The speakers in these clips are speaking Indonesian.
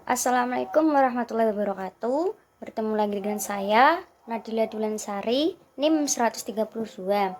Assalamualaikum warahmatullahi wabarakatuh. Bertemu lagi dengan saya, Nadila Dulansari, NIM 132.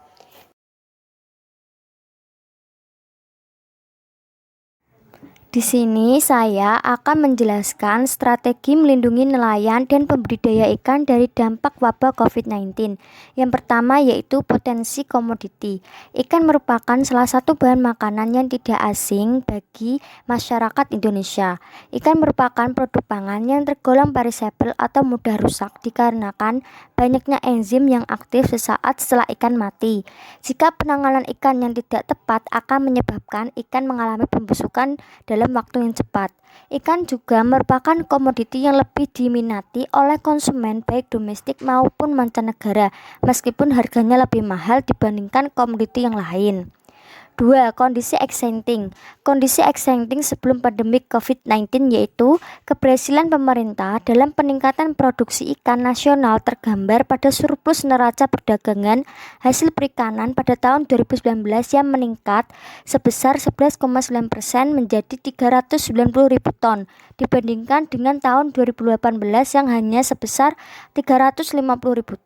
Di sini saya akan menjelaskan strategi melindungi nelayan dan pembudidaya ikan dari dampak wabah COVID-19. Yang pertama yaitu potensi komoditi. Ikan merupakan salah satu bahan makanan yang tidak asing bagi masyarakat Indonesia. Ikan merupakan produk pangan yang tergolong perishable atau mudah rusak dikarenakan banyaknya enzim yang aktif sesaat setelah ikan mati. Jika penanganan ikan yang tidak tepat akan menyebabkan ikan mengalami pembusukan dalam waktu yang cepat. Ikan juga merupakan komoditi yang lebih diminati oleh konsumen baik domestik maupun mancanegara, meskipun harganya lebih mahal dibandingkan komoditi yang lain. 2. Kondisi exciting. Kondisi exciting sebelum pandemi COVID-19 yaitu keberhasilan pemerintah dalam peningkatan produksi ikan nasional tergambar pada surplus neraca perdagangan hasil perikanan pada tahun 2019 yang meningkat sebesar 11,9% menjadi 390.000 ton dibandingkan dengan tahun 2018 yang hanya sebesar 350.000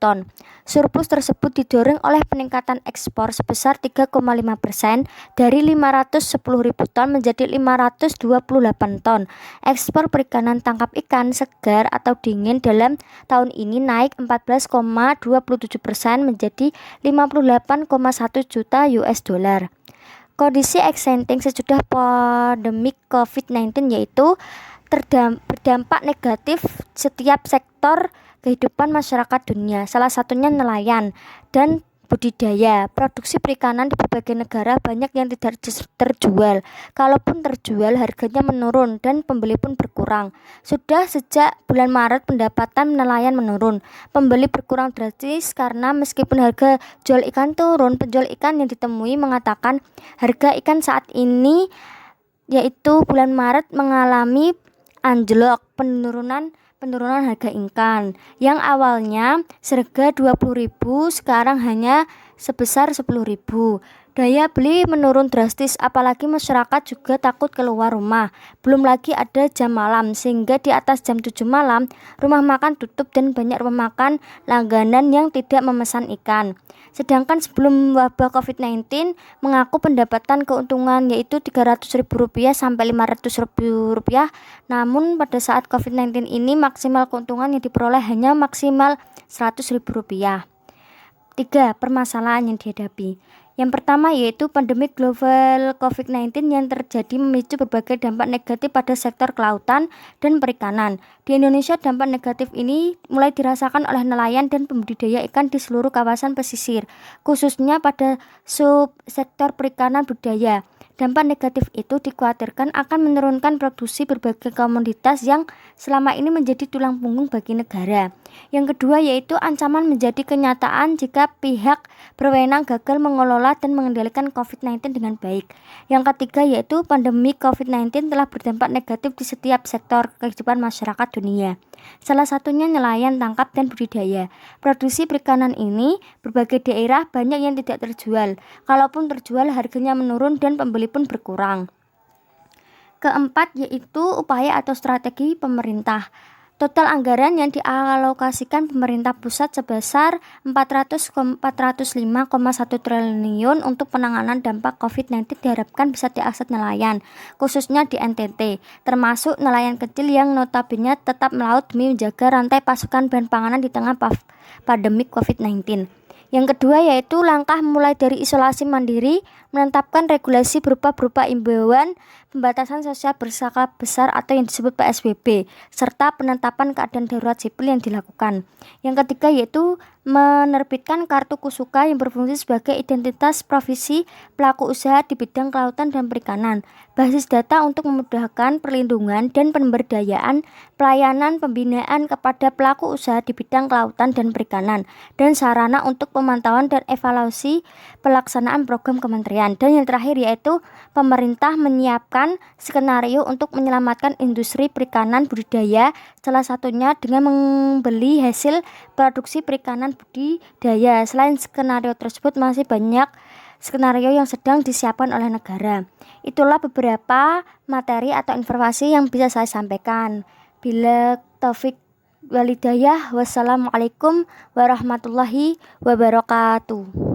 ton. Surplus tersebut didorong oleh peningkatan ekspor sebesar 3,5% dari 510.000 ton menjadi 528 ton. Ekspor perikanan tangkap ikan segar atau dingin dalam tahun ini naik 14,27% menjadi 58,1 juta US dollar. Kondisi exciting sesudah pandemi COVID-19 yaitu berdampak negatif setiap sektor kehidupan masyarakat dunia, salah satunya nelayan dan budidaya. Produksi perikanan di berbagai negara banyak yang tidak terjual. Kalaupun terjual, harganya menurun dan pembeli pun berkurang. Sudah sejak bulan Maret pendapatan nelayan menurun. Pembeli berkurang drastis karena meskipun harga jual ikan turun, penjual ikan yang ditemui mengatakan harga ikan saat ini yaitu bulan Maret mengalami anjlok penurunan harga ikan yang awalnya seharga 20.000 sekarang hanya sebesar 10.000. Daya beli menurun drastis, apalagi masyarakat juga takut keluar rumah. Belum lagi ada jam malam, sehingga di atas jam 7 malam rumah makan tutup dan banyak rumah makan langganan yang tidak memesan ikan. Sedangkan sebelum wabah COVID-19 mengaku pendapatan keuntungan yaitu Rp300.000 sampai Rp500.000. Namun pada saat COVID-19 ini maksimal keuntungan yang diperoleh hanya maksimal Rp100.000. 3. Permasalahan yang dihadapi. Yang pertama yaitu pandemi global COVID-19 yang terjadi memicu berbagai dampak negatif pada sektor kelautan dan perikanan. Di Indonesia dampak negatif ini mulai dirasakan oleh nelayan dan pembudidaya ikan di seluruh kawasan pesisir, khususnya pada subsektor perikanan budidaya. Dampak negatif itu dikhawatirkan akan menurunkan produksi berbagai komoditas yang selama ini menjadi tulang punggung bagi negara. Yang kedua yaitu ancaman menjadi kenyataan jika pihak berwenang gagal mengelola dan mengendalikan COVID-19 dengan baik. Yang ketiga yaitu pandemi COVID-19 telah berdampak negatif di setiap sektor kehidupan masyarakat dunia. Salah satunya nelayan, tangkap, dan budidaya. Produksi perikanan ini berbagai daerah banyak yang tidak terjual. Kalaupun terjual harganya menurun dan pembeli pun berkurang. Keempat yaitu upaya atau strategi pemerintah. Total anggaran yang dialokasikan pemerintah pusat sebesar 405,1 triliun untuk penanganan dampak COVID-19 diharapkan bisa diakses nelayan, khususnya di NTT, termasuk nelayan kecil yang notabene tetap melaut demi menjaga rantai pasokan bahan panganan di tengah pandemi COVID-19. Yang kedua yaitu langkah mulai dari isolasi mandiri, menetapkan regulasi berupa imbauan pembatasan sosial berskala besar atau yang disebut PSBB, serta penetapan keadaan darurat sipil yang dilakukan. Yang ketiga yaitu menerbitkan kartu kusuka yang berfungsi sebagai identitas profesi pelaku usaha di bidang kelautan dan perikanan, basis data untuk memudahkan perlindungan dan pemberdayaan pelayanan pembinaan kepada pelaku usaha di bidang kelautan dan perikanan, dan sarana untuk pemantauan dan evaluasi pelaksanaan program kementerian. Dan yang terakhir yaitu pemerintah menyiapkan skenario untuk menyelamatkan industri perikanan budidaya, salah satunya dengan membeli hasil produksi perikanan budidaya. Selain skenario tersebut masih banyak skenario yang sedang disiapkan oleh negara. Itulah beberapa materi atau informasi yang bisa saya sampaikan. Bila taufik walidayah, wassalamualaikum warahmatullahi wabarakatuh.